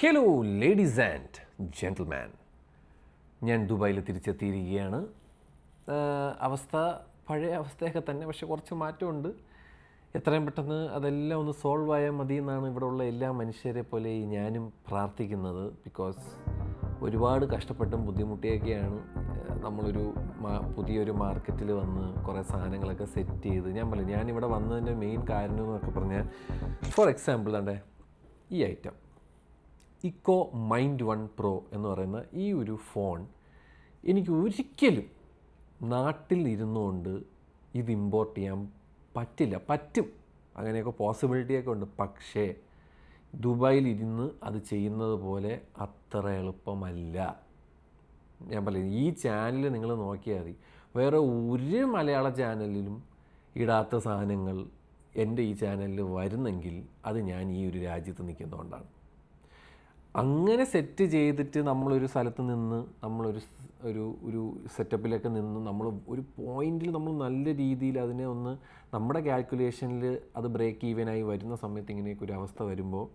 Hello ladies and gentleman, ഞാൻ ദുബായിൽ തിരിച്ചെത്തിയിരിക്കുകയാണ്. അവസ്ഥ പഴയ അവസ്ഥയൊക്കെ തന്നെ, പക്ഷേ കുറച്ച് മാറ്റമുണ്ട്. എത്രയും പെട്ടെന്ന് അതെല്ലാം ഒന്ന് സോൾവ് ആയാൽ മതി എന്നാണ് ഇവിടെയുള്ള എല്ലാ മനുഷ്യരെ പോലെ ഞാനും പ്രാർത്ഥിക്കുന്നത്. ബിക്കോസ് ഒരുപാട് കഷ്ടപ്പെട്ടും ബുദ്ധിമുട്ടിയൊക്കെയാണ് നമ്മളൊരു പുതിയൊരു മാർക്കറ്റിൽ വന്ന് കുറേ സാധനങ്ങളൊക്കെ സെറ്റ് ചെയ്ത് ഞാനിവിടെ വന്നതിൻ്റെ മെയിൻ കാരണം എന്നൊക്കെ പറഞ്ഞാൽ, ഫോർ എക്സാമ്പിൾ ആണ്ടേ ഈ ഐറ്റം ഇക്കോ മൈൻഡ് 1 Pro എന്ന് പറയുന്ന ഈ ഒരു ഫോൺ എനിക്ക് ഒരിക്കലും നാട്ടിൽ ഇരുന്നുകൊണ്ട് ഇത് ഇമ്പോർട്ട് ചെയ്യാൻ പറ്റില്ല. പറ്റും, അങ്ങനെയൊക്കെ പോസിബിലിറ്റിയൊക്കെ ഉണ്ട്. പക്ഷേ ദുബായിലിരുന്ന് അത് ചെയ്യുന്നത് പോലെ അത്ര എളുപ്പമല്ല. ഞാൻ പറയുന്നത് ഈ ചാനൽ നിങ്ങൾ നോക്കിയാൽ മതി, വേറെ ഒരു മലയാള ചാനലിലും ഇടാത്ത സാധനങ്ങൾ എൻ്റെ ഈ ചാനലിൽ വരുന്നെങ്കിൽ അത് ഞാൻ ഈ ഒരു രാജ്യത്ത് നിൽക്കുന്നതുകൊണ്ടാണ്. അങ്ങനെ സെറ്റ് ചെയ്തിട്ട് നമ്മളൊരു സ്ഥലത്ത് നിന്ന് ഒരു സെറ്റപ്പിലൊക്കെ നിന്ന് നമ്മൾ ഒരു പോയിന്റിൽ നമ്മൾ നല്ല രീതിയിൽ അതിനെ ഒന്ന് നമ്മുടെ കാൽക്കുലേഷനിൽ അത് ബ്രേക്ക് ഈവനായി വരുന്ന സമയത്ത് ഇങ്ങനെയൊക്കെ ഒരു അവസ്ഥ വരുമ്പോൾ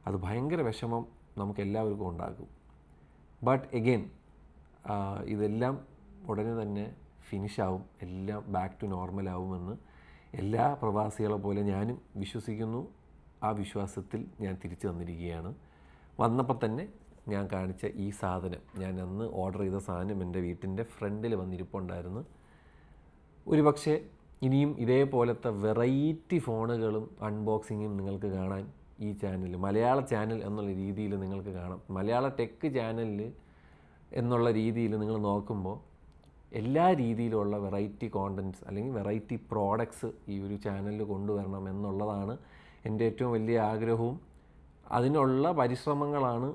അത് ഭയങ്കര വിഷമം നമുക്ക് എല്ലാവർക്കും ഉണ്ടാകും. ബട്ട് എഗെയിൻ ഇതെല്ലാം ഉടനെ തന്നെ ഫിനിഷാവും, എല്ലാം ബാക്ക് ടു നോർമലാവുമെന്ന് എല്ലാ പ്രവാസികളെ പോലെ ഞാനും വിശ്വസിക്കുന്നു. ആ വിശ്വാസത്തിൽ ഞാൻ തിരിച്ചു വന്നിരിക്കുകയാണ്. വന്നപ്പോൾ തന്നെ ഞാൻ കാണിച്ച ഈ സാധനം, ഞാൻ അന്ന് ഓർഡർ ചെയ്ത സാധനം എൻ്റെ വീട്ടിൻ്റെ ഫ്രണ്ടിൽ വന്നിരിപ്പുണ്ടായിരുന്നു. ഒരുപക്ഷെ ഇനിയും ഇതേപോലത്തെ വെറൈറ്റി ഫോണുകളും അൺബോക്സിങ്ങും നിങ്ങൾക്ക് കാണാൻ ഈ ചാനൽ, മലയാള ചാനൽ എന്നുള്ള രീതിയിൽ നിങ്ങൾക്ക് കാണാം. മലയാള ടെക് ചാനലിൽ എന്നുള്ള രീതിയിൽ നിങ്ങൾ നോക്കുമ്പോൾ എല്ലാ രീതിയിലുള്ള വെറൈറ്റി കോണ്ടൻറ്റ്സ് അല്ലെങ്കിൽ വെറൈറ്റി പ്രോഡക്ട്സ് ഈ ഒരു ചാനലിൽ കൊണ്ടുവരണം എന്നുള്ളതാണ് എൻ്റെ ഏറ്റവും വലിയ ആഗ്രഹവും. അതിനുള്ള പരിശ്രമങ്ങളാണ്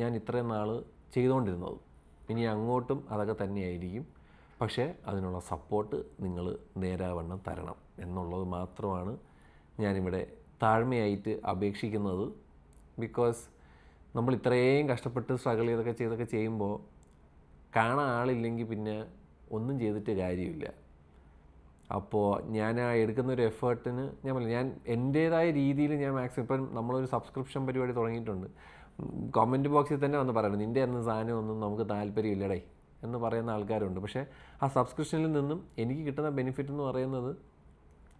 ഞാൻ ഇത്രയും നാൾ ചെയ്തുകൊണ്ടിരുന്നത്. ഇനി അങ്ങോട്ടും അതൊക്കെ തന്നെയായിരിക്കും. പക്ഷേ അതിനുള്ള സപ്പോർട്ട് നിങ്ങൾ നേരാവണ്ണം തരണം എന്നുള്ളത് മാത്രമാണ് ഞാനിവിടെ താഴ്മയായിട്ട് അപേക്ഷിക്കുന്നത്. ബിക്കോസ് നമ്മൾ ഇത്രയും കഷ്ടപ്പെട്ട് സ്ട്രഗിൾ ചെയ്തൊക്കെ ചെയ്യുമ്പോൾ കാണാൻ ആളില്ലെങ്കിൽ പിന്നെ ഒന്നും ചെയ്തിട്ട് കാര്യമില്ല. അപ്പോൾ ഞാൻ ആ എടുക്കുന്നൊരു എഫേർട്ടിന് ഞാൻ എൻ്റേതായ രീതിയിൽ ഞാൻ മാക്സിമം, ഇപ്പം നമ്മളൊരു സബ്സ്ക്രിപ്ഷൻ പരിപാടി തുടങ്ങിയിട്ടുണ്ട്. കമൻറ്റ് ബോക്സിൽ തന്നെ വന്ന് പറയണം, നിൻ്റെ എന്ന സാധനമൊന്നും നമുക്ക് താല്പര്യമില്ലടേ എന്ന് പറയുന്ന ആൾക്കാരുണ്ട്. പക്ഷേ ആ സബ്സ്ക്രിപ്ഷനിൽ നിന്നും എനിക്ക് കിട്ടുന്ന ബെനിഫിറ്റ് എന്ന് പറയുന്നത്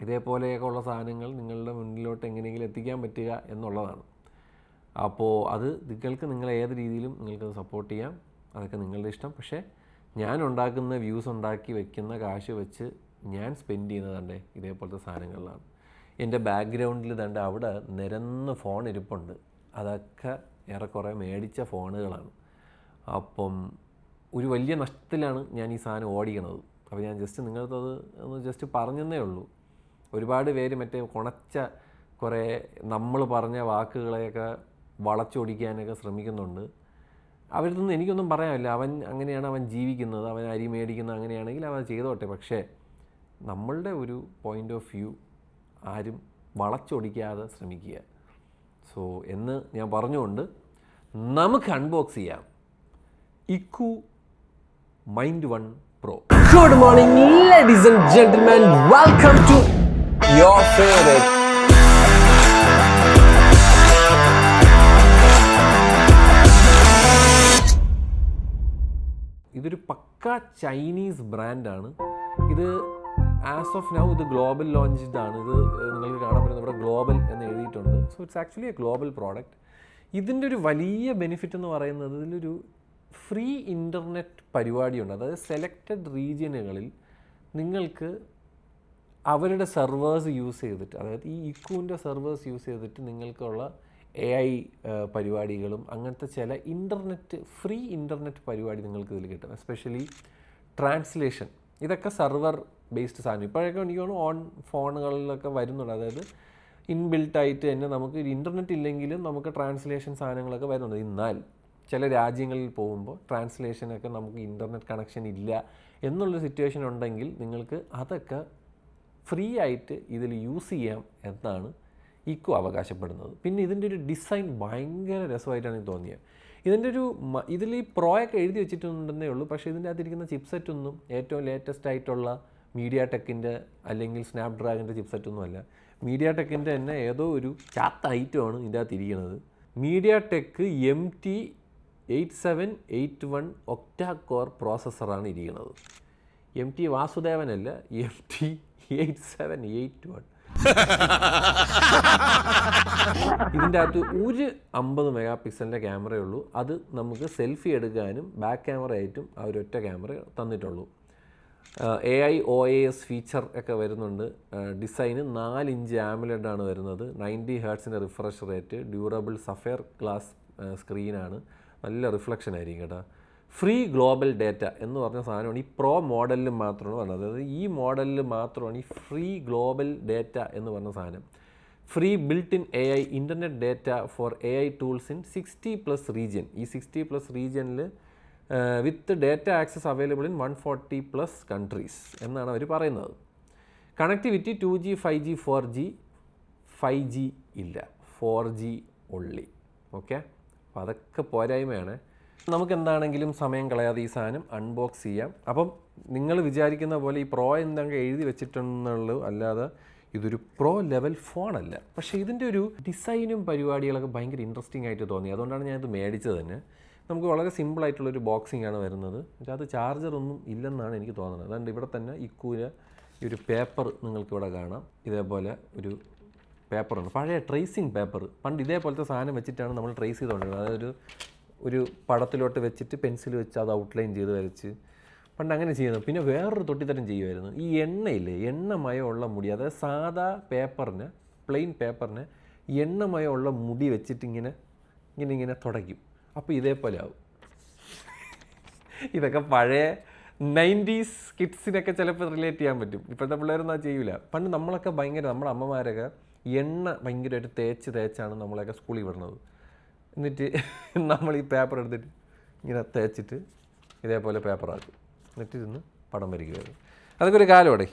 ഇതേപോലെയൊക്കെ ഉള്ള സാധനങ്ങൾ നിങ്ങളുടെ മുന്നിലോട്ട് എങ്ങനെയെങ്കിലും എത്തിക്കാൻ പറ്റുക എന്നുള്ളതാണ്. അപ്പോൾ അത് നിങ്ങളെ ഏത് രീതിയിലും നിങ്ങൾക്കത് സപ്പോർട്ട് ചെയ്യാം, അതൊക്കെ നിങ്ങളുടെ ഇഷ്ടം. പക്ഷേ ഞാൻ ഉണ്ടാക്കുന്ന വ്യൂസ് ഉണ്ടാക്കി വയ്ക്കുന്ന കാശ് വെച്ച് ഞാൻ സ്പെൻഡ് ചെയ്യുന്നത് ഇതേപോലത്തെ സാധനങ്ങളിലാണ്. എൻ്റെ ബാക്ക്ഗ്രൗണ്ടിൽ അവിടെ നിരന്ന ഫോൺ ഇരിപ്പുണ്ട്. അതൊക്കെ ഏറെക്കുറെ മേടിച്ച ഫോണുകളാണ്. അപ്പം ഒരു വലിയ നഷ്ടത്തിലാണ് ഞാൻ ഈ സാധനം ഓടിക്കണത്. അപ്പോൾ ഞാൻ നിങ്ങൾക്കത് ഒന്ന് പറഞ്ഞതേ ഉള്ളൂ. ഒരുപാട് പേര് കുണച്ച കുറേ നമ്മൾ പറഞ്ഞ വാക്കുകളെയൊക്കെ വളച്ചൊടിക്കാനൊക്കെ ശ്രമിക്കുന്നുണ്ട്. അവരിൽ നിന്ന് എനിക്കൊന്നും പറയാനില്ല. അവൻ അങ്ങനെയാണ് അവൻ ജീവിക്കുന്നത്, അവൻ അരി മേടിക്കുന്നത് അങ്ങനെയാണെങ്കിൽ അവൻ ചെയ്തോട്ടെ. പക്ഷേ നമ്മളുടെ ഒരു പോയിൻ്റ് ഓഫ് വ്യൂ ആരും വളച്ചൊടിക്കാതെ ശ്രമിക്കുക. സോ എന്ന് ഞാൻ പറഞ്ഞുകൊണ്ട് നമുക്ക് അൺബോക്സ് ചെയ്യാം eco mind 1 Pro. Good morning, ladies and gentlemen. Welcome to your favorite ഇതൊരു പക്ക ചൈനീസ് ബ്രാൻഡാണ്. ഇത് ആസ് ഓഫ് നൗ ഇത് ഗ്ലോബൽ ലോഞ്ച്ഡ് ആണ്. ഇത് നിങ്ങൾക്ക് കാണാൻ പറ്റുന്നത് ഇവിടെ ഗ്ലോബൽ എന്ന് എഴുതിയിട്ടുണ്ട്. So it's actually A global product. ഇതിൻ്റെ ഒരു വലിയ ബെനിഫിറ്റ് എന്ന് പറയുന്നത് ഇതിലൊരു ഫ്രീ ഇൻ്റർനെറ്റ് പരിപാടിയുണ്ട്. അതായത് സെലക്റ്റഡ് റീജിയനുകളിൽ നിങ്ങൾക്ക് അവരുടെ സെർവേഴ്സ് യൂസ് ചെയ്തിട്ട്, അതായത് ഈ ഇക്കോൻ്റെ സെർവേഴ്സ് യൂസ് ചെയ്തിട്ട് നിങ്ങൾക്കുള്ള AI പരിപാടികളും അങ്ങനത്തെ ചില ഫ്രീ ഇൻ്റർനെറ്റ് പരിപാടി നിങ്ങൾക്ക് ഇതിൽ കിട്ടും. എസ്പെഷ്യലി ട്രാൻസ്ലേഷൻ, ഇതൊക്കെ സെർവർ ബേസ്ഡ് സാധനം. ഇപ്പോഴൊക്കെ എനിക്ക് തോന്നുന്നു ഓൺ ഫോണുകളിലൊക്കെ വരുന്നുണ്ട്. അതായത് ഇൻബിൽട്ടായിട്ട് തന്നെ നമുക്ക് ഇൻ്റർനെറ്റ് ഇല്ലെങ്കിലും നമുക്ക് ട്രാൻസ്ലേഷൻ സാധനങ്ങളൊക്കെ വരുന്നുണ്ട്. എന്നാൽ ചില രാജ്യങ്ങളിൽ പോകുമ്പോൾ ട്രാൻസ്ലേഷനൊക്കെ നമുക്ക് ഇൻ്റർനെറ്റ് കണക്ഷൻ ഇല്ല എന്നുള്ളൊരു സിറ്റുവേഷൻ ഉണ്ടെങ്കിൽ നിങ്ങൾക്ക് അതൊക്കെ ഫ്രീ ആയിട്ട് ഇതിൽ യൂസ് ചെയ്യാം എന്നാണ് ഇക്കോ അവകാശപ്പെടുന്നത്. പിന്നെ ഇതിൻ്റെ ഒരു ഡിസൈൻ ഭയങ്കര രസമായിട്ടാണ് എനിക്ക് തോന്നിയത്. ഇതിൽ ഈ പ്രോയൊക്കെ എഴുതി വെച്ചിട്ടുണ്ടെന്നേ ഉള്ളൂ. പക്ഷേ ഇതിൻ്റെ അകത്തിരിക്കുന്ന ചിപ്സെറ്റൊന്നും ഏറ്റവും ലേറ്റസ്റ്റ് ആയിട്ടുള്ള മീഡിയ ടെക്കിൻ്റെ അല്ലെങ്കിൽ സ്നാപ്ഡ്രാഗൻ്റെ ചിപ്സെറ്റൊന്നുമല്ല. മീഡിയ ടെക്കിൻ്റെ തന്നെ ഏതോ ഒരു ചാത്ത ഐറ്റമാണ് ഇതിൻ്റെ അകത്ത് ഇരിക്കുന്നത്. MediaTek MT8781 ഒക്ടാ കോർ പ്രോസസ്സറാണ് ഇരിക്കുന്നത്. MT വാസുദേവനല്ല, MT8781. ഇതിൻ്റെ അകത്ത് ഒരു 50 മെഗാ പിക്സലിൻ്റെ ക്യാമറയേ ഉള്ളൂ. അത് നമുക്ക് സെൽഫി എടുക്കാനും ബാക്ക് ക്യാമറ ആയിട്ടും ആ ഒരൊറ്റ ക്യാമറ തന്നിട്ടുള്ളൂ. AI OIS ഫീച്ചർ ഒക്കെ വരുന്നുണ്ട്. ഡിസൈന് 4 ഇഞ്ച് AMOLED ആണ് വരുന്നത്. 90 ഹെർട്സിൻ്റെ refresh rate, durable sapphire glass സ്ക്രീനാണ്, നല്ല റിഫ്ലക്ഷൻ ആയിരിക്കും കേട്ടോ. ഫ്രീ ഗ്ലോബൽ ഡേറ്റ എന്ന് പറഞ്ഞ സാധനമാണ് ഈ പ്രോ മോഡലിൽ മാത്രമാണ് പറഞ്ഞത്. അതായത് ഈ മോഡലിൽ മാത്രമാണ് ഈ ഫ്രീ ഗ്ലോബൽ ഡേറ്റ എന്ന് പറഞ്ഞ സാധനം. Free built in AI internet data for AI tools in 60+ region. ഈ 60+ റീജിയനിൽ with data access available in 140+ countries എന്നാണ് അവർ പറയുന്നത്. Connectivity 2G 5G 4G 5G ഇല്ല, 4G ഒള്ളി. ഓക്കെ, അപ്പോൾ അതൊക്കെ പോരായ്മയാണ്. നമുക്ക് എന്താണെങ്കിലും സമയം കളയാതെ ഈ സാധനം അൺബോക്സ് ചെയ്യാം. അപ്പം നിങ്ങൾ വിചാരിക്കുന്ന പോലെ ഈ പ്രോ എന്തെങ്കിലും എഴുതി വെച്ചിട്ടുണ്ടെന്നുള്ളൂ, അല്ലാതെ ഇതൊരു പ്രോ ലെവൽ ഫോണല്ല. പക്ഷേ ഇതിൻ്റെ ഒരു ഡിസൈനും പരിപാടികളൊക്കെ ഭയങ്കര ഇൻട്രസ്റ്റിംഗ് ആയിട്ട് തോന്നി. അതുകൊണ്ടാണ് ഞാനിത് മേടിച്ചത് തന്നെ. നമുക്ക് വളരെ സിമ്പിളായിട്ടുള്ളൊരു ബോക്സിംഗ് ആണ് വരുന്നത്. അത് ചാർജറൊന്നും ഇല്ലെന്നാണ് എനിക്ക് തോന്നുന്നത്. അതുകൊണ്ട് ഇവിടെ തന്നെ ഇക്കൂര് ഈ ഒരു പേപ്പർ നിങ്ങൾക്കിവിടെ കാണാം. ഇതേപോലെ ഒരു പേപ്പറുണ്ട്, പഴയ ട്രേസിങ് പേപ്പർ. പണ്ട് ഇതേപോലത്തെ സാധനം വെച്ചിട്ടാണ് നമ്മൾ ട്രേസ് ചെയ്തുകൊണ്ടിരുന്നത്. അതായത് ഒരു പടത്തിലോട്ട് വെച്ചിട്ട് പെൻസിൽ വെച്ച് അത് ഔട്ട്ലൈൻ ചെയ്ത് വരച്ച് പണ്ട് അങ്ങനെ ചെയ്യുന്നത്. പിന്നെ വേറൊരു തൊട്ടിത്തരം ചെയ്യുമായിരുന്നു. ഈ എണ്ണയില്ലേ, എണ്ണമയമുള്ള മുടി, അതായത് സാധാ പേപ്പറിന്, പ്ലെയിൻ പേപ്പറിന് എണ്ണമയമുള്ള മുടി വെച്ചിട്ട് ഇങ്ങനെ തുടയ്ക്കും. അപ്പോൾ ഇതേപോലെ ആവും. ഇതൊക്കെ പഴയ 90s കിഡ്സിനൊക്കെ ചിലപ്പോൾ റിലേറ്റ് ചെയ്യാൻ പറ്റും. ഇപ്പോഴത്തെ പിള്ളേരൊന്നും അത് ചെയ്യില്ല. പണ്ട് നമ്മളൊക്കെ ഭയങ്കര, നമ്മുടെ അമ്മമാരൊക്കെ എണ്ണ ഭയങ്കരമായിട്ട് തേച്ചാണ് നമ്മളെയൊക്കെ സ്കൂളിൽ വിടുന്നത്. എന്നിട്ട് നമ്മൾ ഈ പേപ്പർ എടുത്തിട്ട് ഇങ്ങനെ തേച്ചിട്ട് ഇതേപോലെ പേപ്പറാക്കും. എന്നിട്ട് ഇരുന്ന് പടം വരയ്ക്കുമായിരുന്നു. അതൊക്കെ ഒരു കാലമോടെ.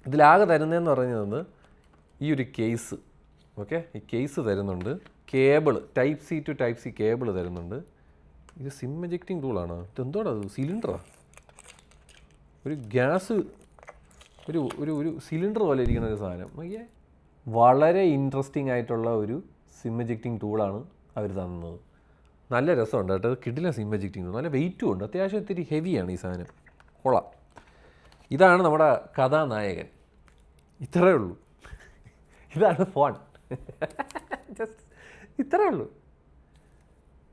ഇതിലാകെ തരുന്നതെന്ന് പറയുന്നത് ഈ ഒരു കേസ്. ഓക്കെ, ഈ കേസ് തരുന്നുണ്ട്. Cable type C to type C cable തരുന്നുണ്ട്. ഇത് സിം എജക്റ്റിംഗ് ടൂളാണ്. ഇതെന്തോടാ, അത് സിലിണ്ടറാ, ഒരു ഗ്യാസ്, ഒരു ഒരു ഒരു സിലിണ്ടർ പോലെ ഇരിക്കുന്ന ഒരു സാധനം. നോക്കിയേ, വളരെ ഇൻട്രസ്റ്റിംഗ് ആയിട്ടുള്ള ഒരു സിം എജക്റ്റിംഗ് ടൂളാണ് അവർ തന്നത്. നല്ല രസമുണ്ട് കേട്ടോ. അത് കിടില സിം എജക്റ്റിംഗ് ടൂൾ, നല്ല വെയിറ്റും ഉണ്ട്, അത്യാവശ്യം ഇത്തിരി ഹെവിയാണ് ഈ സാധനം. കൊള്ളാം. ഇതാണ് നമ്മുടെ കഥാനായകൻ. ഇത്രയേ ഉള്ളൂ. ഇതാണ് ഫോൺ. ജസ്റ്റ് ഇത്രയേ ഉള്ളൂ.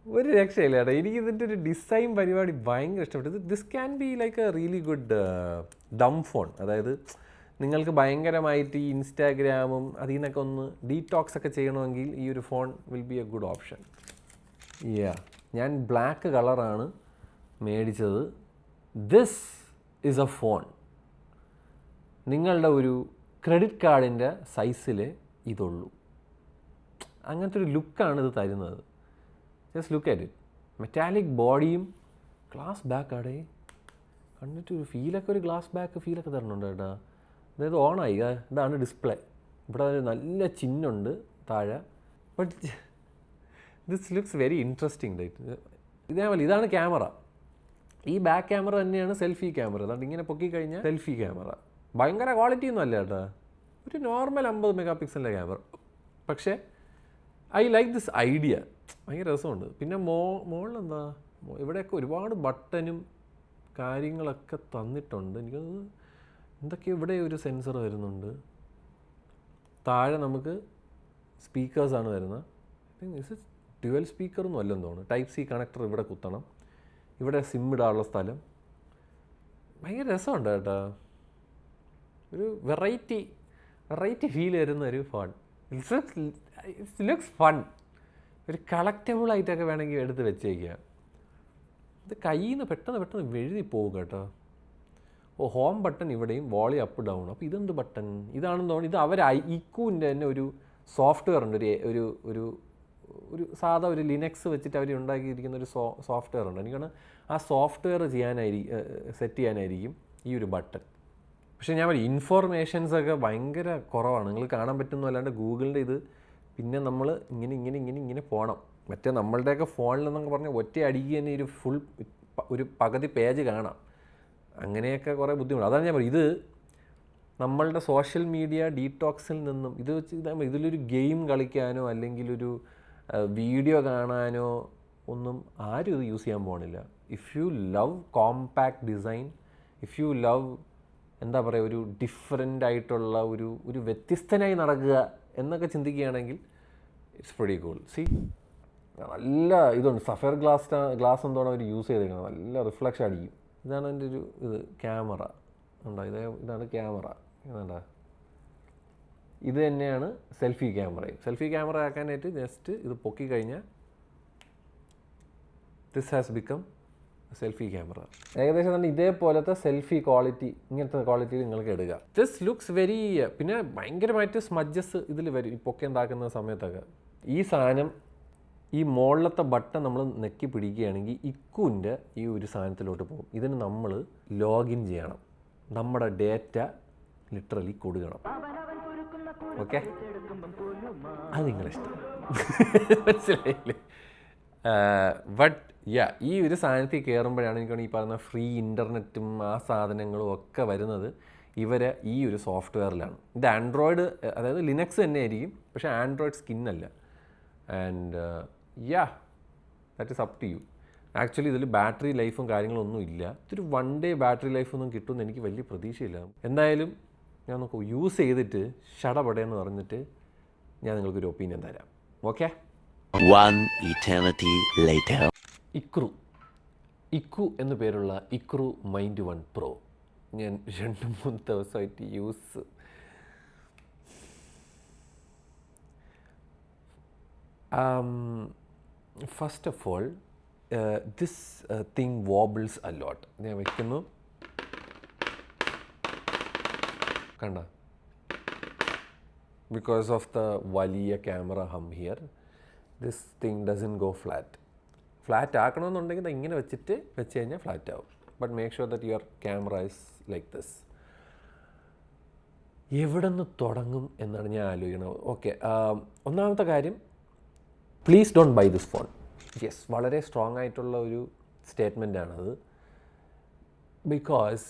ഒരു രക്ഷയില്ല കേട്ടോ. എനിക്ക് ഇതിൻ്റെ ഒരു ഡിസൈൻ പരിപാടി ഭയങ്കര ഇഷ്ടപ്പെട്ടു. This can be like a really good dumb phone. അതായത് നിങ്ങൾക്ക് ഭയങ്കരമായിട്ട് ഈ ഇൻസ്റ്റാഗ്രാമും അതിൽ നിന്നൊക്കെ ഒന്ന് ഡീടോക്സ് ഒക്കെ ചെയ്യണമെങ്കിൽ ഈ ഒരു phone will be A good option. ഞാൻ ബ്ലാക്ക് കളറാണ് മേടിച്ചത്. This is A phone. നിങ്ങളുടെ ഒരു ക്രെഡിറ്റ് കാർഡിൻ്റെ സൈസിൽ ഇതുള്ളൂ. അങ്ങനത്തെ ഒരു ലുക്കാണ് ഇത് തരുന്നത്. Just look at it. Metallic ബോഡിയും ഗ്ലാസ് ബാക്കാടേ. കണ്ടിട്ട് ഒരു ഫീലൊക്കെ, ഒരു ഗ്ലാസ് ബാക്ക് ഫീലൊക്കെ തരണുണ്ട് കേട്ടോ. അതായത് ഓണായി. ഇതാണ് ഡിസ്പ്ലേ. ഇവിടെ ഒരു നല്ല ചിഹ്നമുണ്ട് താഴെ. But this looks very interesting date. ഇതേപോലെ ഇതാണ് ക്യാമറ. ഈ ബാക്ക് ക്യാമറ തന്നെയാണ് സെൽഫി ക്യാമറ. അതുകൊണ്ട് ഇങ്ങനെ പൊക്കി കഴിഞ്ഞാൽ സെൽഫി ക്യാമറ. ഭയങ്കര ക്വാളിറ്റി ഒന്നും അല്ല കേട്ടോ. ഒരു നോർമൽ 50 മെഗാ പിക്സലിൻ്റെ ക്യാമറ. പക്ഷേ ഐ ലൈക്ക് ദിസ് ഐഡിയ. ഭയങ്കര രസമുണ്ട്. പിന്നെ മുകളിലെന്താ, ഇവിടെയൊക്കെ ഒരുപാട് ബട്ടനും കാര്യങ്ങളൊക്കെ തന്നിട്ടുണ്ട്. എനിക്കത് എന്തൊക്കെയോ ഇവിടെ ഒരു സെൻസർ വരുന്നുണ്ട്. താഴെ നമുക്ക് സ്പീക്കേഴ്സാണ് വരുന്നത്. ഇത് ഡ്യുവൽ സ്പീക്കറൊന്നും അല്ലെന്ന് തോന്നുന്നു. ടൈപ്പ് സി കണക്ടർ ഇവിടെ കുത്തണം. ഇവിടെ സിം ഇടാനുള്ള സ്ഥലം. ഭയങ്കര രസമുണ്ട് കേട്ടോ. ഒരു വെറൈറ്റി ഫീൽ വരുന്ന ഒരു ഫോൺ. It's looks fun. ഒരു കളക്റ്റബിളായിട്ടൊക്കെ വേണമെങ്കിൽ എടുത്ത് വെച്ചേക്കുക. ഇത് കയ്യിൽ നിന്ന് പെട്ടെന്ന് എഴുതി പോകും കേട്ടോ. ഹോം ബട്ടൺ ഇവിടെയും, വോളി അപ്പ് ഡൗൺ. അപ്പോൾ ഇതെന്ത് ബട്ടൺ? ഇതാണെന്ന് തോന്നുന്നു. ഇത് അവർ ഇക്കൂൻ്റെ തന്നെ ഒരു സോഫ്റ്റ്വെയർ ഉണ്ട്. ഒരു ഒരു ഒരു സാധാ ഒരു ലിനക്സ് വെച്ചിട്ട് അവർ ഉണ്ടാക്കിയിരിക്കുന്ന ഒരു സോഫ്റ്റ്വെയർ ഉണ്ട്. എനിക്കാണ് ആ സോഫ്റ്റ്വെയർ സെറ്റ് ചെയ്യാനായിരിക്കും ഈ ഒരു ബട്ടൺ. പക്ഷേ ഞാൻ പറയും, ഇൻഫോർമേഷൻസൊക്കെ ഭയങ്കര കുറവാണ്. നിങ്ങൾ കാണാൻ പറ്റുന്നു. അല്ലാണ്ട് ഗൂഗിളിൻ്റെ ഇത് പിന്നെ നമ്മൾ ഇങ്ങനെ പോകണം. മറ്റേ നമ്മളുടെയൊക്കെ ഫോണിലെന്നൊക്കെ പറഞ്ഞാൽ ഒറ്റ അടിക്ക് തന്നെ ഒരു പകുതി പേജ് കാണാം. അങ്ങനെയൊക്കെ കുറേ ബുദ്ധിമുട്ട്. അതാണ് ഞാൻ പറയും, ഇത് നമ്മളുടെ സോഷ്യൽ മീഡിയ ഡീടോക്സിൽ നിന്നും ഇത് വെച്ച് ഇതിലൊരു ഗെയിം കളിക്കാനോ അല്ലെങ്കിൽ ഒരു വീഡിയോ കാണാനോ ഒന്നും ആരും ഇത് യൂസ് ചെയ്യാൻ പോകണില്ല. If you love compact design, if you love എന്താ പറയുക ഒരു ഡിഫറെൻ്റ് ആയിട്ടുള്ള ഒരു വ്യത്യസ്തനായി നടക്കുക എന്നൊക്കെ ഇറ്റ്സ് പ്രിറ്റി കൂൾ. സി നല്ല ഇതുണ്ട്, സഫയർ ഗ്ലാസ് എന്തോണം അവർ യൂസ് ചെയ്തേക്കുന്നത്, നല്ല റിഫ്ലക്ഷൻ അടിക്കും. ഇതാണ് എൻ്റെ ഇത് ക്യാമറ ഉണ്ടോ, ഇതാണ് ക്യാമറ. ഇതാണ്ടാ, ഇത് തന്നെയാണ് സെൽഫി ക്യാമറയും. സെൽഫി ക്യാമറ ആക്കാനായിട്ട് ജസ്റ്റ് ഇത് പൊക്കി കഴിഞ്ഞാൽ this has become selfie camera. ഏകദേശം തന്നെ ഇതേപോലത്തെ സെൽഫി ക്വാളിറ്റി, ഇങ്ങനത്തെ ക്വാളിറ്റിയിൽ നിങ്ങൾക്ക് എടുക്കുക. ദിസ് ലുക്സ് വെരി, പിന്നെ ഭയങ്കരമായിട്ട് സ്മഡ്ജസ് ഇതിൽ വരും ഈ പൊക്കെ ഉണ്ടാക്കുന്ന സമയത്തൊക്കെ. ഈ സാധനം ഈ മുകളിലത്തെ ബട്ടൺ നമ്മൾ നെക്കി പിടിക്കുകയാണെങ്കിൽ ഇക്കുവിൻ്റെ ഈ ഒരു സാധനത്തിലോട്ട് പോകും. ഇതിന് നമ്മൾ ലോഗിൻ ചെയ്യണം, നമ്മുടെ ഡേറ്റ ലിറ്ററലി കൊടുക്കണം. ഓക്കെ, അത് നിങ്ങളിഷ്ടം. മനസ്സിലായില്ലേ? ബട്ട് ഈ ഒരു സാധനത്തിൽ കയറുമ്പോഴാണ് എനിക്ക് ഈ പറയുന്ന ഫ്രീ ഇൻ്റർനെറ്റും ആ സാധനങ്ങളും ഒക്കെ വരുന്നത് ഈ ഒരു സോഫ്റ്റ്വെയറിലാണ്. ഇത് ആൻഡ്രോയിഡ്, അതായത് ലിനക്സ് തന്നെ ആയിരിക്കും, പക്ഷേ ആൻഡ്രോയിഡ് സ്കിന്നല്ല. And that is up to you. Actually ഇതിൽ ബാറ്ററി ലൈഫും കാര്യങ്ങളൊന്നും ഇല്ല. ഇതൊരു 1 day ബാറ്ററി ലൈഫൊന്നും കിട്ടുമെന്ന് എനിക്ക് വലിയ പ്രതീക്ഷയില്ല. എന്തായാലും ഞാൻ നോക്കൂ, യൂസ് ചെയ്തിട്ട് ഷടപടയെന്ന് പറഞ്ഞിട്ട് ഞാൻ നിങ്ങൾക്കൊരു ഒപ്പീനിയൻ തരാം. ഓക്കെ? One eternity later. ഇക്കു എന്നു പേരുള്ള ഇക്രു മൈൻഡ് 1 Pro ഞാൻ 2-3 ദിവസമായിട്ട് use. First of all this thing wobbles a lot. ഞാൻ വയ്ക്കുന്നു, കണ്ട, ബിക്കോസ് ഓഫ് ദ വലിയ camera hmm here this thing doesn't go flat. Flat ആക്കണമെന്നുണ്ടെങ്കിൽ ഇങ്ങനെ വെച്ച് കഴിഞ്ഞാൽ ഫ്ലാറ്റ് ആവും. But make sure that your camera is like this. എവിടെ നിന്ന് തുടങ്ങും എന്നാണ് ഞാൻ ആലോചിക്കുന്നത്. ഓക്കെ, ഒന്നാമത്തെ കാര്യം, please don't by this phone. Yes, വളരെ സ്ട്രോങ് ആയിട്ടുള്ള ഒരു സ്റ്റേറ്റ്മെൻറ്റാണത്. ബിക്കോസ്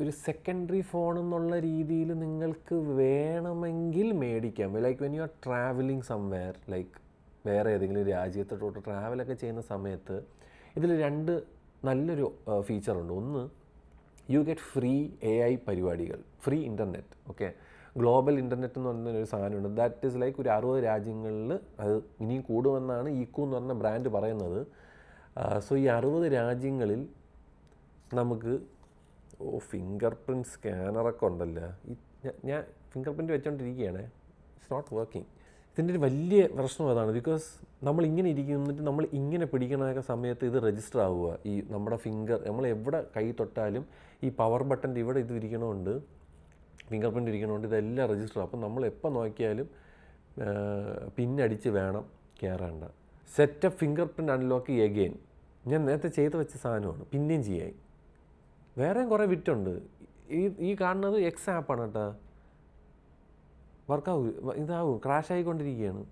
ഒരു സെക്കൻഡറി ഫോൺ എന്നുള്ള രീതിയിൽ നിങ്ങൾക്ക് വേണമെങ്കിൽ മേടിക്കാം. Like when you are travelling somewhere, like വേറെ ഏതെങ്കിലും രാജ്യത്തോട്ട് ട്രാവലൊക്കെ ചെയ്യുന്ന സമയത്ത് ഇതിൽ 2 നല്ലൊരു ഫീച്ചറുണ്ട്. ഒന്ന്, യു ഗെറ്റ് ഫ്രീ AI പരിപാടികൾ, free internet. Okay, global internet എന്ന് പറഞ്ഞൊരു സാധനമുണ്ട്. ദാറ്റ് ഈസ് ലൈക്ക് ഒരു 60 രാജ്യങ്ങളിൽ, അത് ഇനിയും കൂടുമെന്നാണ് ഇക്കു എന്ന് പറഞ്ഞ ബ്രാൻഡ് പറയുന്നത്. സോ ഈ 60 രാജ്യങ്ങളിൽ നമുക്ക് ഫിംഗർ പ്രിൻറ്റ് സ്കാനറൊക്കെ ഉണ്ടല്ലോ. ഞാൻ ഫിംഗർ പ്രിൻറ്റ് വെച്ചുകൊണ്ടിരിക്കുകയാണ്, ഇറ്റ്സ് നോട്ട് വർക്കിംഗ്. ഇതിൻ്റെ ഒരു വലിയ പ്രശ്നം അതാണ്. ബിക്കോസ് നമ്മളിങ്ങനെ ഇരിക്കുന്നിട്ട് നമ്മൾ ഇങ്ങനെ പിടിക്കണ സമയത്ത് ഇത് രജിസ്റ്റർ ആവുക. ഈ നമ്മുടെ ഫിംഗർ, നമ്മൾ എവിടെ കൈ തൊട്ടാലും ഈ പവർ ബട്ടൻ്റെ ഇവിടെ ഇത് ഇരിക്കണമുണ്ട്, ഫിംഗർ പ്രിൻ്റ് ഇരിക്കണമുണ്ട്, ഇതെല്ലാം രജിസ്റ്റർ. അപ്പം നമ്മൾ എപ്പോൾ നോക്കിയാലും പിന്നടിച്ച് വേണം കയറേണ്ട. Setup fingerprint unlock again. ഞാൻ നേരത്തെ ചെയ്ത് വെച്ച സാധനമാണ്, പിന്നെയും ചെയ്യാൻ. വേറെയും കുറേ വിറ്റുണ്ട്. ഈ കാണുന്നത് എക്സ് ആപ്പാണ് കേട്ടോ. വർക്കാവും, ഇതാവും, ക്രാഷ് ആയിക്കൊണ്ടിരിക്കുകയാണ്.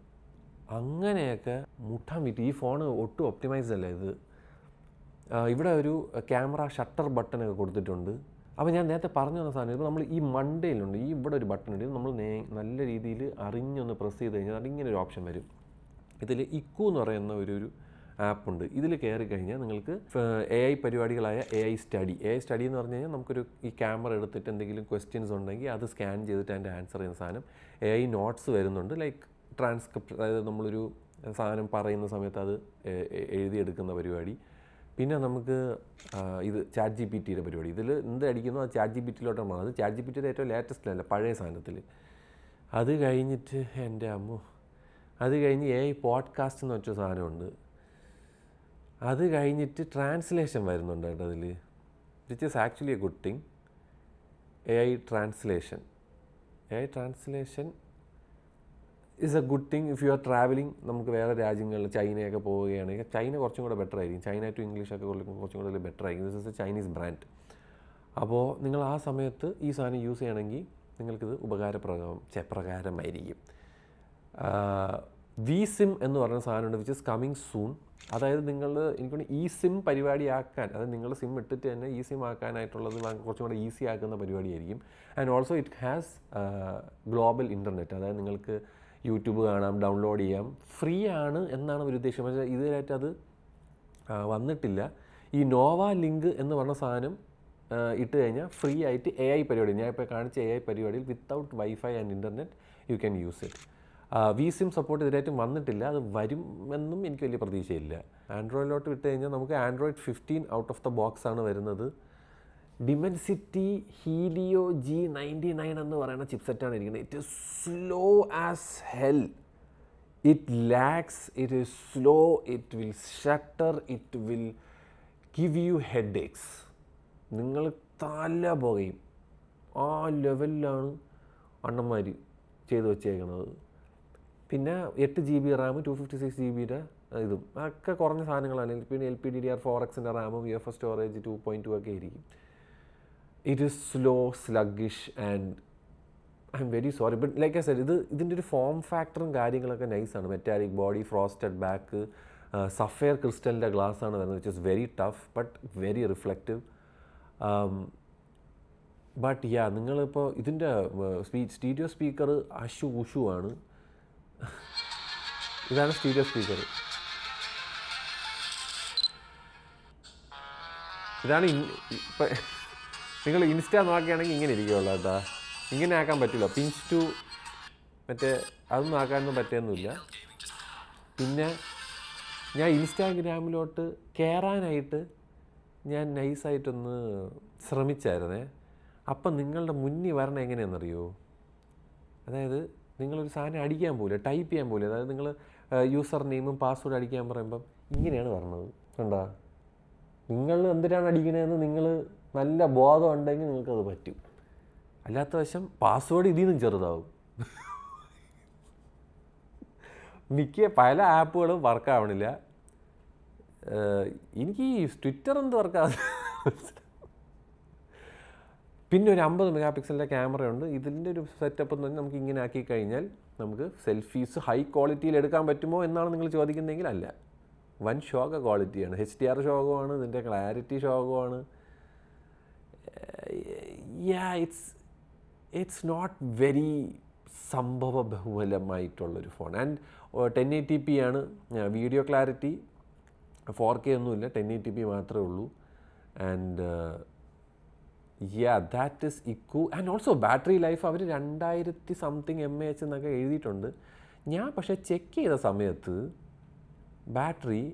അങ്ങനെയൊക്കെ മുട്ടാൻ വിറ്റ്. ഈ ഫോൺ ഒട്ടും ഒപ്റ്റിമൈസ്ഡ് അല്ല ഇത്. ഇവിടെ ഒരു ക്യാമറ ഷട്ടർ ബട്ടനൊക്കെ കൊടുത്തിട്ടുണ്ട്. അപ്പോൾ ഞാൻ നേരത്തെ പറഞ്ഞു തന്ന സാധനം, ഇപ്പോൾ നമ്മൾ ഈ മണ്ടയിലുണ്ട്, ഇവിടെ ഒരു ബട്ടൺ ഉണ്ട്. നമ്മൾ നല്ല രീതിയിൽ അറിഞ്ഞൊന്ന് പ്രസ് ചെയ്ത് കഴിഞ്ഞാൽ അതിങ്ങനെ ഒരു ഓപ്ഷൻ വരും. ഇതിൽ ഇക്കു എന്ന് പറയുന്ന ഒരു ആപ്പുണ്ട്. ഇതിൽ കയറി കഴിഞ്ഞാൽ നിങ്ങൾക്ക് AI പരിപാടികളായ AI സ്റ്റഡി എന്ന് പറഞ്ഞു കഴിഞ്ഞാൽ നമുക്കൊരു ഈ ക്യാമറ എടുത്തിട്ട് എന്തെങ്കിലും ക്വസ്റ്റ്യൻസ് ഉണ്ടെങ്കിൽ അത് സ്കാൻ ചെയ്തിട്ട് അതിൻ്റെ ആൻസർ ചെയ്യുന്ന സാധനം. AI നോട്ട്സ് വരുന്നുണ്ട്, ലൈക്ക് ട്രാൻസ്ക്രിപ്റ്റ്, അതായത് നമ്മളൊരു സാധനം പറയുന്ന സമയത്ത് അത് എഴുതിയെടുക്കുന്ന പരിപാടി. പിന്നെ നമുക്ക് ഇത് ChatGPTയുടെ പരിപാടി. ഇതിൽ എന്ത് അടിക്കുന്നോ അത് ChatGPTയിലോട്ടാണ് പോകുന്നത്. അത് ChatGPTയുടെ ഏറ്റവും ലേറ്റസ്റ്റിലല്ല, പഴയ സാധനത്തിൽ. അത് കഴിഞ്ഞിട്ട് എൻ്റെ അമ്മോ, അത് കഴിഞ്ഞ് AI പോഡ്കാസ്റ്റ് എന്ന് വെച്ച സാധനമുണ്ട്. അത് കഴിഞ്ഞിട്ട് ട്രാൻസ്ലേഷൻ വരുന്നുണ്ട് കേട്ടോ അതിൽ, which is actually A good thing. AI translation is A good thing if you are travelling. നമുക്ക് വേറെ രാജ്യങ്ങളിൽ ചൈനയൊക്കെ പോവുകയാണെങ്കിൽ, ചൈന കുറച്ചും കൂടെ ബെറ്റർ ആയിരിക്കും. ചൈന ടു ഇംഗ്ലീഷൊക്കെ കുറച്ചും കൂടെ ബെറ്റർ ആയിരിക്കും. This is A Chinese brand. അപ്പോൾ നിങ്ങൾ ആ സമയത്ത് ഈ സാധനം യൂസ് ചെയ്യണമെങ്കിൽ നിങ്ങൾക്കിത് പ്രകാരമായിരിക്കും. vSIM എന്ന് പറയുന്ന സാധനമുണ്ട്, വിച്ച് ഇസ് കമ്മിങ് സൂൺ. അതായത് എനിക്കൊണ്ട് ഈ സിം പരിപാടിയാക്കാൻ, അതായത് നിങ്ങൾ സിം ഇട്ടിട്ട് തന്നെ ഈ സിം ആക്കാനായിട്ടുള്ളത് കുറച്ചും കൂടെ ഈസി ആക്കുന്ന പരിപാടിയായിരിക്കും. And also it has global internet. അതായത് നിങ്ങൾക്ക് യൂട്യൂബ് കാണാം, ഡൗൺലോഡ് ചെയ്യാം. ഫ്രീ ആണ് എന്നാണ് ഒരു ഉദ്ദേശം. പക്ഷേ ഇതുവരെയായിട്ട് അത് വന്നിട്ടില്ല. ഈ നോവ ലിങ്ക് എന്ന് പറഞ്ഞ സാധനം ഇട്ട് കഴിഞ്ഞാൽ ഫ്രീ ആയിട്ട് AI പരിപാടി, ഞാൻ ഇപ്പോൾ കാണിച്ച AI പരിപാടിയിൽ without wifi and internet you can use it. VSIM support ഇതുവരെയായിട്ടും വന്നിട്ടില്ല. അത് വരുമെന്നും എനിക്ക് വലിയ പ്രതീക്ഷയില്ല. ആൻഡ്രോയിഡിലോട്ട് വിട്ട് കഴിഞ്ഞാൽ നമുക്ക് Android 15 out of the box ആണ് വരുന്നത്. ഡിമെൻസിറ്റി ഹീലിയോ G99 എന്ന് പറയുന്ന ചിപ്സെറ്റാണ് ഇരിക്കുന്നത്. It is slow as hell. It lags, it is slow, it will shutter, it will give you headache. നിങ്ങൾ തല പുകയും. ആ ലെവലിലാണ് അണ്ണന്മാർ ചെയ്ത് വെച്ചേക്കുന്നത്. പിന്നെ 8 GB റാം, 256 GB ഇതും ഒക്കെ കുറഞ്ഞ സാധനങ്ങളാണ്. പിന്നെ LPDDR4Xൻ്റെ റാമും UFS സ്റ്റോറേജ് 2.2 ഒക്കെ ആയിരിക്കും. It is slow, sluggish and I am very sorry. But like I said, ഇതിൻ്റെ ഒരു ഫോം ഫാക്ടറും കാര്യങ്ങളൊക്കെ നൈസാണ്. Metallic body, frosted back, sapphire ക്രിസ്റ്റലിൻ്റെ ഗ്ലാസ് ആണ് വരുന്നത്, which is very tough but very reflective. But നിങ്ങളിപ്പോൾ ഇതിൻ്റെ സ്റ്റീരിയോ സ്പീക്കർ ഉഷു ആണ്. ഇതാണ് സ്റ്റീരിയോ സ്പീക്കർ. ഇതാണ് ഇപ്പം നിങ്ങൾ ഇൻസ്റ്റ നോക്കുകയാണെങ്കിൽ ഇങ്ങനെ ഇരിക്കുള്ളൂ കേട്ടോ. ഇങ്ങനെ ആക്കാൻ പറ്റില്ല. പിഞ്ച് ടു മറ്റേ അതൊന്നും ആക്കാനൊന്നും പറ്റുകയൊന്നുമില്ല. പിന്നെ ഞാൻ ഇൻസ്റ്റാഗ്രാമിലോട്ട് കയറാനായിട്ട് ഞാൻ നൈസായിട്ടൊന്ന് ശ്രമിച്ചായിരുന്നേ. അപ്പം നിങ്ങളുടെ മുന്നിൽ വരണം എങ്ങനെയാണെന്നറിയോ? അതായത് നിങ്ങളൊരു സാധനം അടിക്കാൻ പോകില്ല, ടൈപ്പ് ചെയ്യാൻ പോകില്ല. അതായത് നിങ്ങൾ യൂസർ നെയിമും പാസ്വേഡ് അടിക്കാൻ പറയുമ്പം ഇങ്ങനെയാണ് പറഞ്ഞത്. കണ്ടോ? നിങ്ങൾ എന്തിനാണ് അടിക്കണതെന്ന് നിങ്ങൾ നല്ല ബോധം ഉണ്ടെങ്കിൽ നിങ്ങൾക്കത് പറ്റും. അല്ലാത്ത വശം പാസ്വേഡ് ഇതിൽ നിന്നും ചെറുതാവും. മിക്ക പല ആപ്പുകളും വർക്കാവണില്ല. എനിക്ക് ഈ ട്വിറ്റർ എന്ത് വർക്കാവുന്ന. പിന്നെ ഒരു 50 മെഗാ പിക്സലിൻ്റെ ക്യാമറയുണ്ട്. ഇതിൻ്റെ ഒരു സെറ്റപ്പ് എന്ന് പറഞ്ഞാൽ നമുക്ക് ഇങ്ങനെ ആക്കി കഴിഞ്ഞാൽ നമുക്ക് സെൽഫീസ് ഹൈ ക്വാളിറ്റിയിൽ എടുക്കാൻ പറ്റുമോ എന്നാണ് നിങ്ങൾ ചോദിക്കുന്നതെങ്കിൽ അല്ല. വൻ ശോക ക്വാളിറ്റിയാണ്. HDR ശോകമാണ്, ഇതിൻ്റെ ക്ലാരിറ്റി ശോകമാണ്. ഇറ്റ്സ് നോട്ട് വെരി സംഭവ ബഹുലമായിട്ടുള്ളൊരു ഫോൺ. ആൻഡ് 1080p ആണ് വീഡിയോ ക്ലാരിറ്റി. 4K ഒന്നുമില്ല, 1080p മാത്രമേ ഉള്ളൂ. And that is eco. And also battery life അവർ 2000 mAh എന്നൊക്കെ എഴുതിയിട്ടുണ്ട്. ഞാൻ പക്ഷേ ചെക്ക് ചെയ്ത സമയത്ത് ബാറ്ററി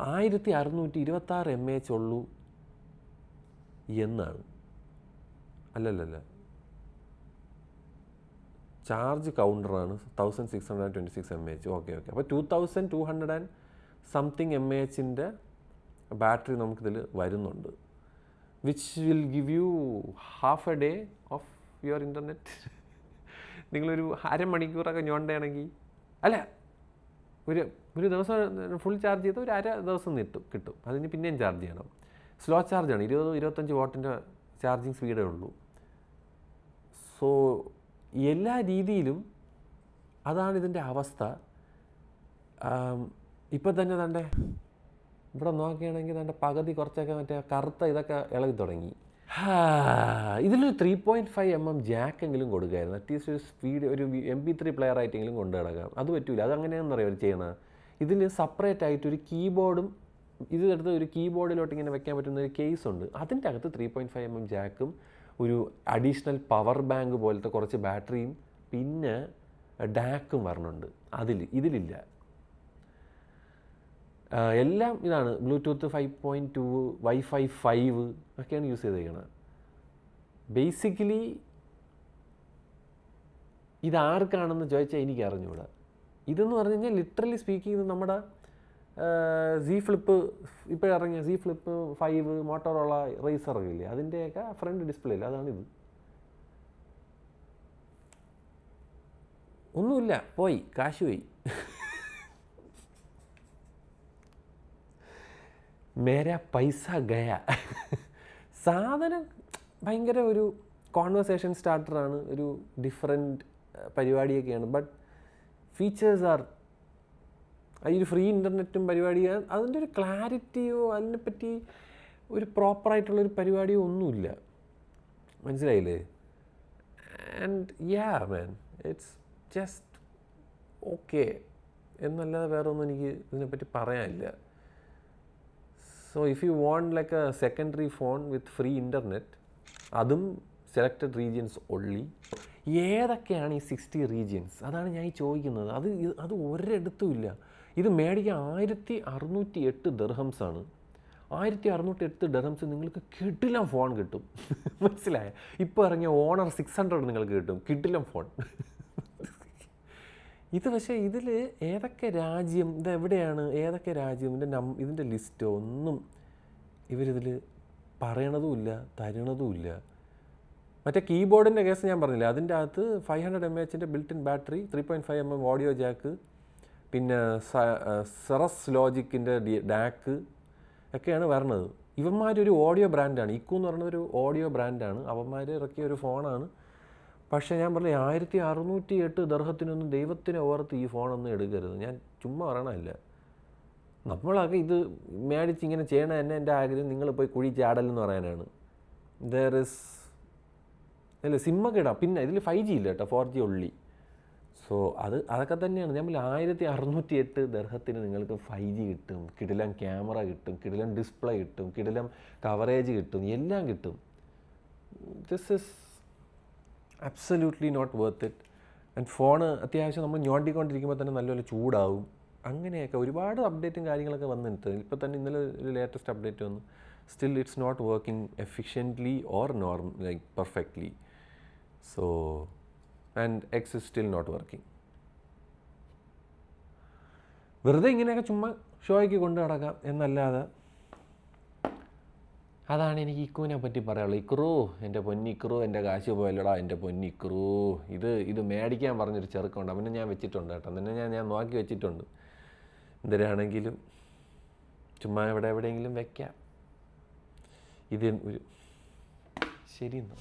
1626 mAh ഉള്ളൂ എന്നാണ്. അല്ലല്ല, ചാർജ് കൗണ്ടറാണ് 1626 mAh. ഓക്കെ. അപ്പോൾ 2200 mAh ബാറ്ററി നമുക്കിതിൽ വരുന്നുണ്ട്. which will give you half a day of your internet. നിങ്ങളൊരു അരമണിക്കൂറൊക്കെ ഞോണ്ടയാണെങ്കിൽ, അല്ല ഒരു ദിവസം ഫുൾ ചാർജ് ചെയ്ത് ഒരു അര ദിവസം കിട്ടും. അതിന് പിന്നെയും ചാർജ് ചെയ്യണം. സ്ലോ ചാർജാണ്, 20-25 വാട്ടിൻ്റെ ചാർജിങ് സ്പീഡേ ഉള്ളൂ. സോ എല്ലാ രീതിയിലും അതാണ് ഇതിൻ്റെ അവസ്ഥ. ഇപ്പം തന്നെ തൻ്റെ ഇവിടെ നോക്കുകയാണെങ്കിൽ തൻ്റെ പകുതി കുറച്ചൊക്കെ മറ്റേ കറുത്ത ഇതൊക്കെ ഇളകി തുടങ്ങി. ഇതിലൊരു 3.5 mm ജാക്കെങ്കിലും കൊടുക്കായിരുന്നു. അറ്റ്ലീസ്റ്റ് ഒരു സ്പീഡ് ഒരു MP3 പ്ലെയർ ആയിട്ടെങ്കിലും കൊണ്ടു കിടക്കാം. അത് പറ്റൂല. അതങ്ങനെയാണെന്ന് അറിയാം അവർ ചെയ്യണത്. ഇതിൽ സെപ്പറേറ്റ് ആയിട്ട് ഒരു കീബോർഡും ഇതെടുത്ത് ഒരു കീബോർഡിലോട്ട് ഇങ്ങനെ വെക്കാൻ പറ്റുന്ന ഒരു കേസ് ഉണ്ട്. അതിൻ്റെ അകത്ത് 3.5 mm ജാക്കും ഒരു അഡീഷണൽ പവർ ബാങ്ക് പോലത്തെ കുറച്ച് ബാറ്ററിയും പിന്നെ ഡാക്കും വരണുണ്ട്. ഇതിലില്ല. എല്ലാം ഇതാണ്. ബ്ലൂടൂത്ത് 5.2, വൈഫൈ 5 ഒക്കെയാണ് യൂസ് ചെയ്തേക്കുന്നത്. ബേസിക്കലി ഇതാർക്കാണെന്ന് ചോദിച്ചാൽ എനിക്ക് അറിഞ്ഞുകൂടാ. ഇതെന്ന് പറഞ്ഞു കഴിഞ്ഞാൽ ലിറ്ററലി സ്പീക്കിംഗ് ഇത് നമ്മുടെ Z Flip ഇപ്പോഴിറങ്ങിയ Z Flip 5 മോട്ടോറോള റേസർ ഇല്ലേ, അതിൻ്റെയൊക്കെ ഫ്രണ്ട് ഡിസ്പ്ലേ ഇല്ല. അതാണിത്. ഒന്നുമില്ല, പോയി കാശ് പോയി. മേരാ പൈസ ഗയ. സാധനം ഭയങ്കര ഒരു കോൺവെർസേഷൻ സ്റ്റാർട്ടറാണ്, ഒരു ഡിഫറെൻറ്റ് പരിപാടിയൊക്കെയാണ്. ബട്ട് ഫീച്ചേഴ്സ് ആർ ഈ ഒരു ഫ്രീ ഇൻ്റർനെറ്റും പരിപാടിയാണ്. അതിൻ്റെ ഒരു ക്ലാരിറ്റിയോ അതിനെപ്പറ്റി ഒരു പ്രോപ്പറായിട്ടുള്ളൊരു പരിപാടിയോ ഒന്നുമില്ല. മനസ്സിലായില്ലേ? And man, it's just okay എന്നല്ലാതെ വേറെ ഒന്നും എനിക്ക് ഇതിനെപ്പറ്റി പറയാനില്ല. So if you want like A secondary phone with free internet, അതും സെലക്റ്റഡ് റീജിയൻസ് ഒള്ളി. ഏതൊക്കെയാണ് ഈ 60 റീജിയൻസ്? അതാണ് ഞാൻ ഈ ചോദിക്കുന്നത്. അത് ഒരിടത്തും ഇല്ല. ഇത് മേടിക്കാൻ 1608 ദിർഹംസാണ്. 1608 ദിർഹംസ് നിങ്ങൾക്ക് കിടിലം ഫോൺ കിട്ടും. മനസ്സിലായ? ഇപ്പോൾ ഇറങ്ങിയ ഓണർ 600 നിങ്ങൾക്ക് കിട്ടും, കിടിലം ഫോൺ. ഇത് പക്ഷേ ഇതിൽ ഏതൊക്കെ രാജ്യം, ഇതെവിടെയാണ്, ഏതൊക്കെ രാജ്യം, ഇതിൻ്റെ ലിസ്റ്റോ ഒന്നും ഇവരിതിൽ പറയണതുമില്ല, തരണതുമില്ല. മറ്റേ കീബോർഡിൻ്റെ കേസ് ഞാൻ പറഞ്ഞില്ല, അതിൻ്റെ അകത്ത് 500 mAh built in battery, 3.5 mm audio Jack, പിന്നെ സെറസ് ലോജിക്കിൻ്റെ ഡാക്ക് ഒക്കെയാണ് വരണത്. ഇവന്മാരൊരു ഓഡിയോ ബ്രാൻഡാണ്, ഇക്കു എന്ന് പറയുന്നൊരു ഓഡിയോ ബ്രാൻഡാണ്, അവന്മാർ ഇറക്കിയ ഒരു ഫോണാണ്. പക്ഷേ ഞാൻ പറഞ്ഞില്ല, 1608 ദിർഹത്തിനൊന്നും ദൈവത്തിനെ ഓർത്ത് ഈ ഫോണൊന്നും എടുക്കരുത്. ഞാൻ ചുമ്മാ പറയണമല്ല. നമ്മളൊക്കെ ഇത് മേടിച്ച് ഇങ്ങനെ ചെയ്യണ തന്നെ എൻ്റെ ആഗ്രഹം നിങ്ങൾ പോയി കുഴി ചാടലെന്ന് പറയാനാണ്. അല്ല സിമ്മൊക്കെ ഇടാം. പിന്നെ ഇതിൽ 5G ഇല്ല കേട്ടോ, 4G ഉള്ളി. സോ അതൊക്കെ തന്നെയാണ്. ഞാൻ 1608 ദിർഹത്തിന് നിങ്ങൾക്ക് 5G കിട്ടും, കിടിലം ക്യാമറ കിട്ടും, കിടിലം ഡിസ്പ്ലേ കിട്ടും, കിടിലം കവറേജ് കിട്ടും, എല്ലാം കിട്ടും. This is absolutely not worth it. And phone അത്യാവശ്യം നമ്മൾ ഞോണ്ടിക്കൊണ്ടിരിക്കുമ്പോൾ തന്നെ നല്ലപോലെ ചൂടാവും. അങ്ങനെയൊക്കെ ഒരുപാട് അപ്ഡേറ്റും കാര്യങ്ങളൊക്കെ വന്നിട്ട് ഇപ്പോൾ തന്നെ ഇന്നലെ ഒരു ലേറ്റസ്റ്റ് അപ്ഡേറ്റ് വന്നു. Still it's not working efficiently or like perfectly. So and X is still not working. വെറുതെ ഇങ്ങനെയൊക്കെ ചുമ്മാ ഷോയ്ക്ക് കൊണ്ടു നടക്കാം എന്നല്ലാതെ. അതാണ് എനിക്ക് ഇക്കുവിനെ പറ്റി പറയാനുള്ളത്. ഇക്രു, എൻ്റെ പൊന്നിക്രു, എൻ്റെ കാശ് പോയല്ലടാ എൻ്റെ പൊന്നിക്രു. ഇത് മേടിക്കാൻ പറഞ്ഞൊരു ചെറുക്കമുണ്ട്, അവനെ ഞാൻ വെച്ചിട്ടുണ്ട് കേട്ടോ. നിന്നെ ഞാൻ നോക്കി വെച്ചിട്ടുണ്ട്. എന്തിനാണെങ്കിലും ചുമ്മാ എവിടെയെങ്കിലും വെക്കാം. ഇത് ഒരു ശരി എന്നാ.